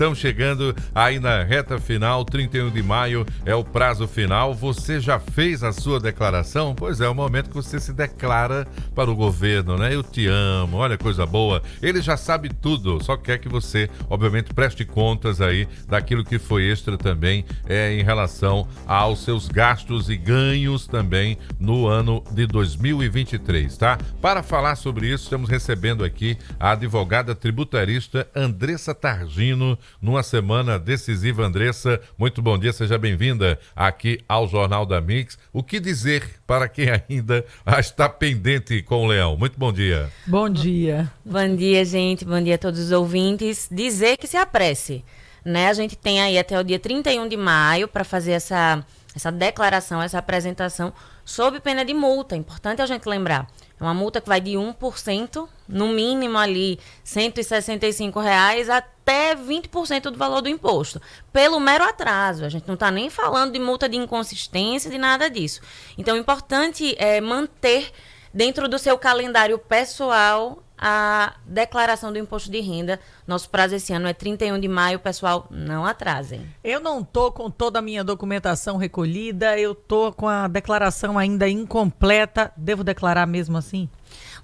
Estamos chegando aí na reta final, 31 de maio é o prazo final. Você já fez a sua declaração? Pois é o momento que você se declara para o governo, né? Eu te amo, olha coisa boa. Ele já sabe tudo, só quer que você, obviamente, preste contas aí daquilo que foi extra também em relação aos seus gastos e ganhos também no ano de 2023, tá? Para falar sobre isso, estamos recebendo aqui a advogada tributarista Andressa Targino, numa semana decisiva. Andressa, muito bom dia, seja bem-vinda aqui ao Jornal da Mix. O que dizer para quem ainda está pendente com o Leão? Muito bom dia. Bom dia. Bom dia, gente. Bom dia a todos os ouvintes. Dizer que se apresse, né? A gente tem aí até o dia 31 de maio para fazer essa declaração, essa apresentação, sob pena de multa. Importante a gente lembrar. É uma multa que vai de 1%, no mínimo ali R$ 165, até 20% do valor do imposto, pelo mero atraso. A gente não está nem falando de multa de inconsistência, de nada disso. Então, o importante é manter dentro do seu calendário pessoal a declaração do imposto de renda. Nosso prazo esse ano é 31 de maio, pessoal, não atrasem. Eu não tô com toda a minha documentação recolhida, eu tô com a declaração ainda incompleta. Devo declarar mesmo assim?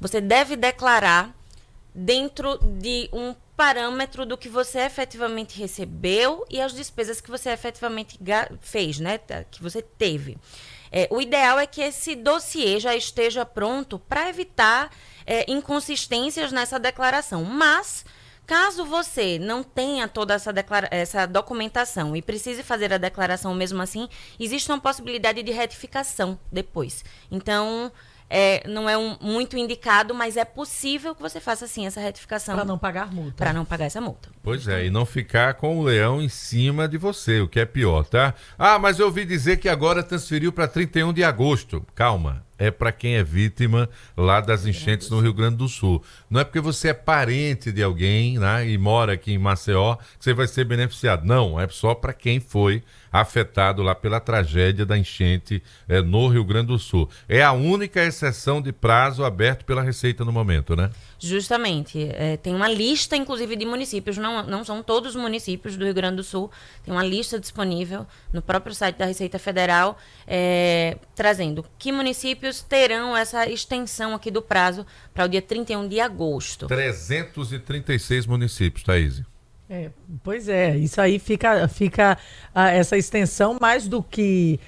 Você deve declarar dentro de um parâmetro do que você efetivamente recebeu e as despesas que você efetivamente fez, né? Que você teve. O ideal é que esse dossiê já esteja pronto para evitar inconsistências nessa declaração. Mas, caso você não tenha toda essa documentação e precise fazer a declaração mesmo assim, existe uma possibilidade de retificação depois. Então, não é muito indicado, mas é possível que você faça assim essa retificação. Para não pagar multa. Para não pagar essa multa. Pois é, e não ficar com o leão em cima de você, o que é pior, tá? Ah, mas eu ouvi dizer que agora transferiu para 31 de agosto. Calma. É para quem é vítima lá das enchentes no Rio Grande do Sul. Não é porque você é parente de alguém, né, e mora aqui em Maceió que você vai ser beneficiado. Não, é só para quem foi afetado lá pela tragédia da enchente no Rio Grande do Sul. É a única exceção de prazo aberto pela Receita no momento, né? Justamente. Tem uma lista, inclusive, de municípios. Não são todos os municípios do Rio Grande do Sul. Tem uma lista disponível no próprio site da Receita Federal, trazendo que municípios terão essa extensão aqui do prazo para o dia 31 de agosto. 336 municípios, Thaís. Pois é, isso aí fica essa extensão mais do que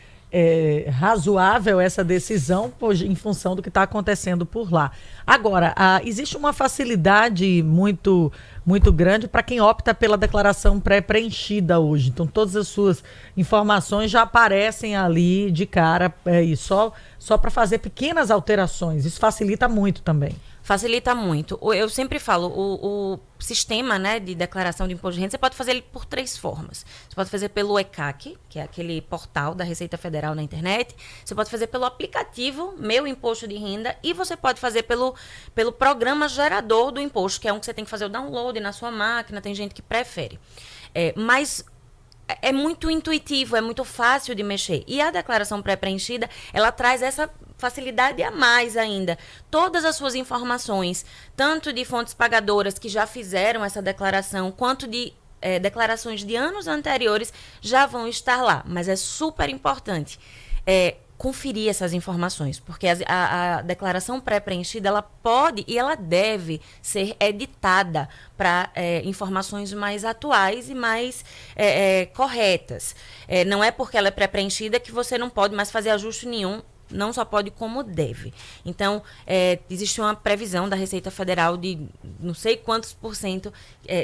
razoável, essa decisão, em função do que está acontecendo por lá. Agora, existe uma facilidade muito, muito grande para quem opta pela declaração pré-preenchida hoje. Então, todas as suas informações já aparecem ali de cara, e só para fazer pequenas alterações. Isso facilita muito também. Facilita muito. Eu sempre falo, o sistema, né, de declaração de imposto de renda, você pode fazer ele por 3 formas. Você pode fazer pelo ECAC, que é aquele portal da Receita Federal na internet. Você pode fazer pelo aplicativo Meu Imposto de Renda. E você pode fazer pelo programa gerador do imposto, que é um que você tem que fazer o download na sua máquina. Tem gente que prefere. Mas é muito intuitivo, é muito fácil de mexer. E a declaração pré-preenchida, ela traz essa facilidade a mais ainda. Todas as suas informações, tanto de fontes pagadoras que já fizeram essa declaração, quanto de declarações de anos anteriores, já vão estar lá. Mas é super importante conferir essas informações, porque a declaração pré-preenchida, ela pode e ela deve ser editada para informações mais atuais e mais corretas. Não é porque ela é pré-preenchida que você não pode mais fazer ajuste nenhum. Não só pode, como deve. Então, existe uma previsão da Receita Federal de não sei quantos %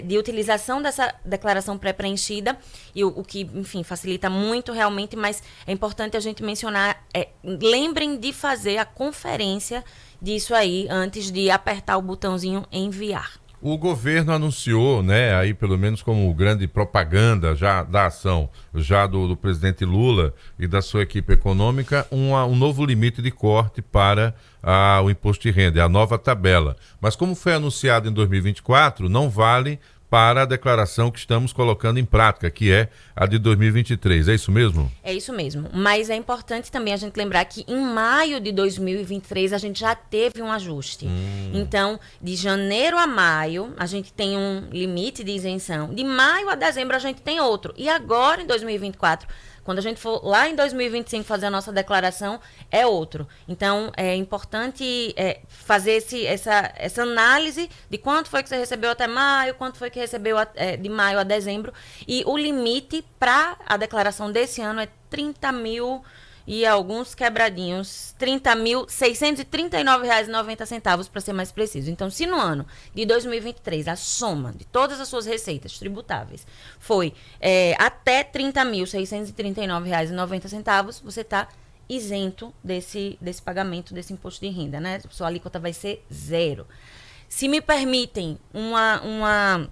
de utilização dessa declaração pré-preenchida, e o que, enfim, facilita muito realmente, mas é importante a gente mencionar, lembrem de fazer a conferência disso aí antes de apertar o botãozinho enviar. O governo anunciou, né, aí pelo menos como grande propaganda já da ação já do presidente Lula e da sua equipe econômica, um novo limite de corte para o imposto de renda, a nova tabela. Mas como foi anunciado em 2024, não vale para a declaração que estamos colocando em prática, que é a de 2023. É isso mesmo? É isso mesmo. Mas é importante também a gente lembrar que em maio de 2023 a gente já teve um ajuste. Então, de janeiro a maio, a gente tem um limite de isenção. De maio a dezembro, a gente tem outro. E agora, em 2024, quando a gente for lá em 2025 fazer a nossa declaração, é outro. Então, é importante fazer essa análise de quanto foi que você recebeu até maio, quanto foi que recebeu de maio a dezembro. E o limite para a declaração desse ano é 30 mil e alguns quebradinhos, R$ 30.639,90, para ser mais preciso. Então, se no ano de 2023 a soma de todas as suas receitas tributáveis foi até R$ 30.639,90, você está isento desse pagamento desse imposto de renda, né? Sua alíquota vai ser 0. Se me permitem uma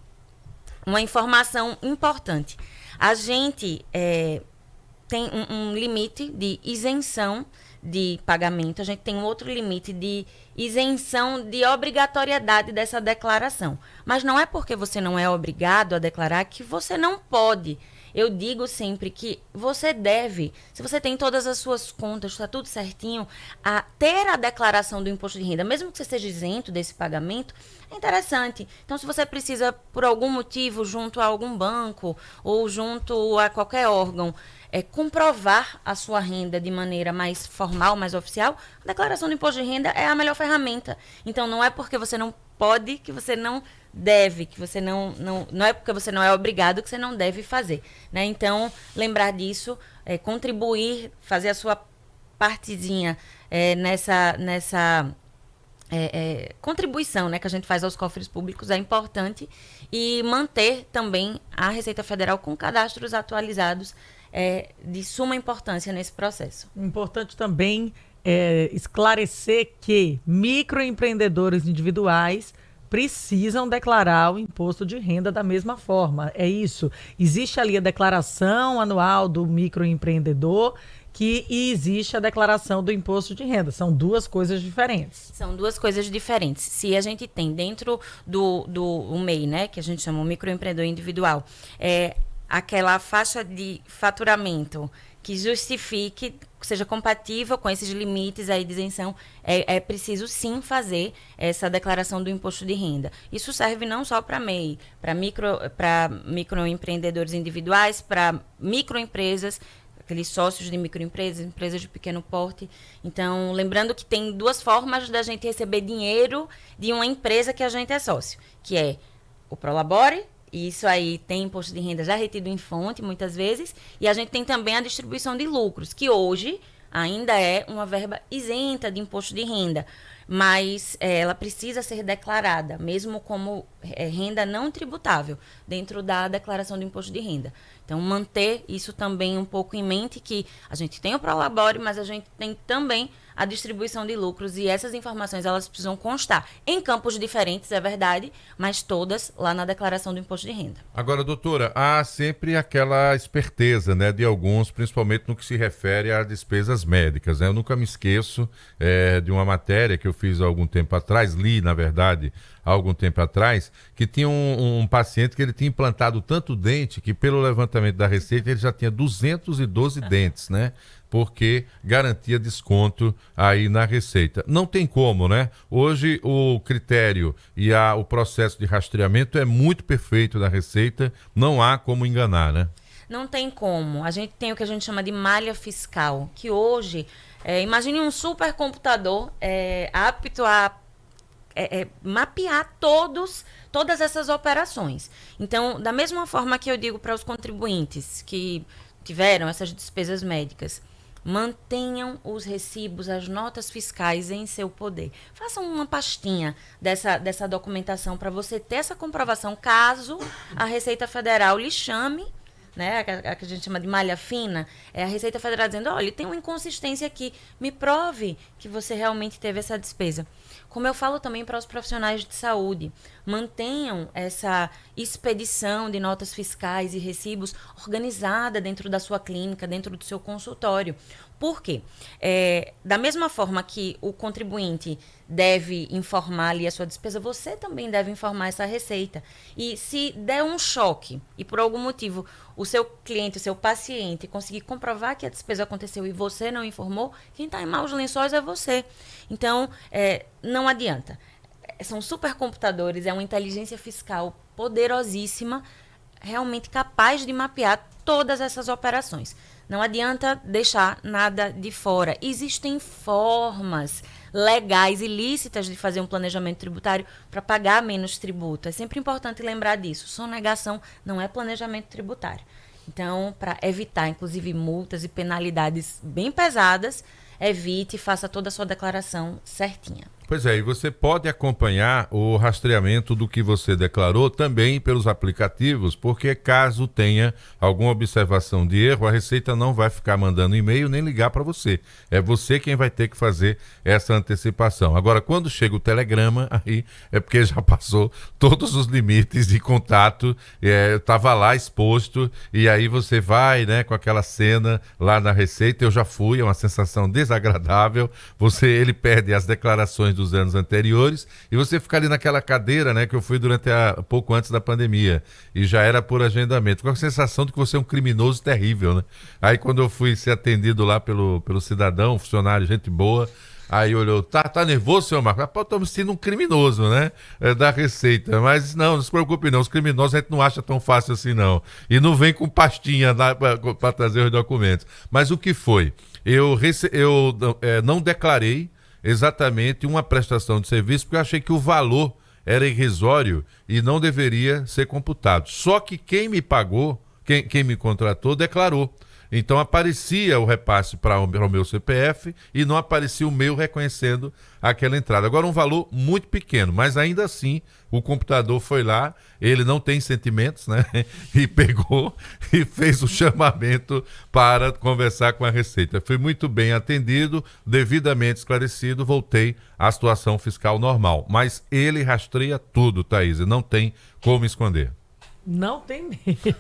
informação importante, a gente tem um limite de isenção de pagamento, a gente tem um outro limite de isenção de obrigatoriedade dessa declaração. Mas não é porque você não é obrigado a declarar que você não pode. Eu digo sempre que você deve, se você tem todas as suas contas, está tudo certinho, a ter a declaração do imposto de renda, mesmo que você esteja isento desse pagamento, é interessante. Então, se você precisa, por algum motivo, junto a algum banco ou junto a qualquer órgão, comprovar a sua renda de maneira mais formal, mais oficial, a declaração do imposto de renda é a melhor ferramenta. Então, não é porque você não pode que você não deve, que você não é porque você não é obrigado que você não deve fazer, né? Então, lembrar disso, contribuir, fazer a sua partezinha nessa contribuição, né, que a gente faz aos cofres públicos é importante, e manter também a Receita Federal com cadastros atualizados de suma importância nesse processo. Importante também esclarecer que microempreendedores individuais precisam declarar o imposto de renda da mesma forma. É isso. Existe ali a declaração anual do microempreendedor e existe a declaração do imposto de renda. São duas coisas diferentes. São duas coisas diferentes. Se a gente tem dentro do MEI, né, que a gente chama o microempreendedor individual, aquela faixa de faturamento que justifique, seja compatível com esses limites aí de isenção, é preciso sim fazer essa declaração do imposto de renda. Isso serve não só para MEI, para microempreendedores individuais, para microempresas, aqueles sócios de microempresas, empresas de pequeno porte. Então, lembrando que tem duas formas da gente receber dinheiro de uma empresa que a gente é sócio, que é o Prolabore. E isso aí tem imposto de renda já retido em fonte, muitas vezes. E a gente tem também a distribuição de lucros, que hoje ainda é uma verba isenta de imposto de renda. Mas ela precisa ser declarada, mesmo como renda não tributável, dentro da declaração do imposto de renda. Então, manter isso também um pouco em mente, que a gente tem o Prolabore, mas a gente tem também a distribuição de lucros, e essas informações elas precisam constar em campos diferentes, é verdade, mas todas lá na declaração do imposto de renda. Agora, doutora, há sempre aquela esperteza, né, de alguns, principalmente no que se refere a despesas médicas, né? Eu nunca me esqueço de uma matéria que eu fiz há algum tempo atrás, li, na verdade, há algum tempo atrás, que tinha um paciente que ele tinha implantado tanto dente que, pelo levantamento da Receita, ele já tinha 212 dentes, né? Porque garantia desconto aí na Receita. Não tem como, né? Hoje o critério e o processo de rastreamento é muito perfeito da Receita, não há como enganar, né? Não tem como. A gente tem o que a gente chama de malha fiscal, que hoje, imagine um supercomputador apto a mapear todas essas operações. Então, da mesma forma que eu digo para os contribuintes que tiveram essas despesas médicas, mantenham os recibos, as notas fiscais em seu poder. Façam uma pastinha dessa documentação para você ter essa comprovação caso a Receita Federal lhe chame, né, a que a gente chama de malha fina, é a Receita Federal dizendo, olha, tem uma inconsistência aqui, me prove que você realmente teve essa despesa. Como eu falo também para os profissionais de saúde, mantenham essa expedição de notas fiscais e recibos organizada dentro da sua clínica, dentro do seu consultório. Por quê? Da mesma forma que o contribuinte deve informar ali a sua despesa, você também deve informar essa receita. E se der um choque e por algum motivo o seu cliente, o seu paciente conseguir comprovar que a despesa aconteceu e você não informou, quem está em maus lençóis é você. Então, não adianta. São supercomputadores, é uma inteligência fiscal poderosíssima, realmente capaz de mapear todas essas operações. Não adianta deixar nada de fora. Existem formas legais e lícitas de fazer um planejamento tributário para pagar menos tributo. É sempre importante lembrar disso. Sonegação não é planejamento tributário. Então, para evitar, inclusive, multas e penalidades bem pesadas, evite e faça toda a sua declaração certinha. Pois é, e você pode acompanhar o rastreamento do que você declarou também pelos aplicativos, porque caso tenha alguma observação de erro, a Receita não vai ficar mandando e-mail nem ligar para você. É você quem vai ter que fazer essa antecipação. Agora, quando chega o telegrama, aí é porque já passou todos os limites de contato, estava lá exposto, e aí você vai, né, com aquela cena lá na Receita. Eu já fui, é uma sensação desagradável. Ele perde as declarações dos anos anteriores e você fica ali naquela cadeira, né, que eu fui pouco antes da pandemia e já era por agendamento, com a sensação de que você é um criminoso terrível, né? Aí quando eu fui ser atendido lá pelo cidadão, funcionário, gente boa, aí olhou, tá nervoso, senhor Marcos? Pô, tô me sentindo um criminoso, né? Da Receita. Mas não se preocupe não, os criminosos a gente não acha tão fácil assim não. E não vem com pastinha para trazer os documentos. Mas o que foi? Eu não declarei exatamente uma prestação de serviço, porque eu achei que o valor era irrisório e não deveria ser computado. Só que quem me pagou, quem me contratou, declarou. Então aparecia o repasse para o meu CPF e não aparecia o meu reconhecendo aquela entrada. Agora um valor muito pequeno, mas ainda assim o computador foi lá, ele não tem sentimentos, né? E pegou e fez o chamamento para conversar com a Receita. Fui muito bem atendido, devidamente esclarecido, voltei à situação fiscal normal. Mas ele rastreia tudo, Thaís, não tem como esconder. Não tem mesmo.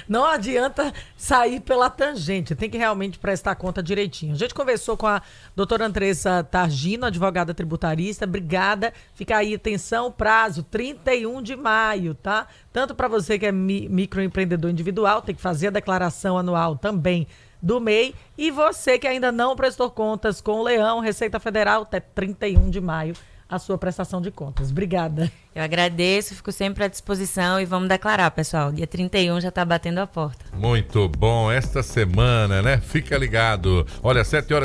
Não adianta sair pela tangente, tem que realmente prestar conta direitinho. A gente conversou com a doutora Andressa Targino, advogada tributarista. Obrigada. Fica aí, atenção, prazo 31 de maio, tá? Tanto para você que é microempreendedor individual, tem que fazer a declaração anual também do MEI, e você que ainda não prestou contas com o Leão, Receita Federal, até 31 de maio. A sua prestação de contas. Obrigada. Eu agradeço, fico sempre à disposição e vamos declarar, pessoal. Dia 31 já está batendo a porta. Muito bom. Esta semana, né? Fica ligado. Olha, 7h.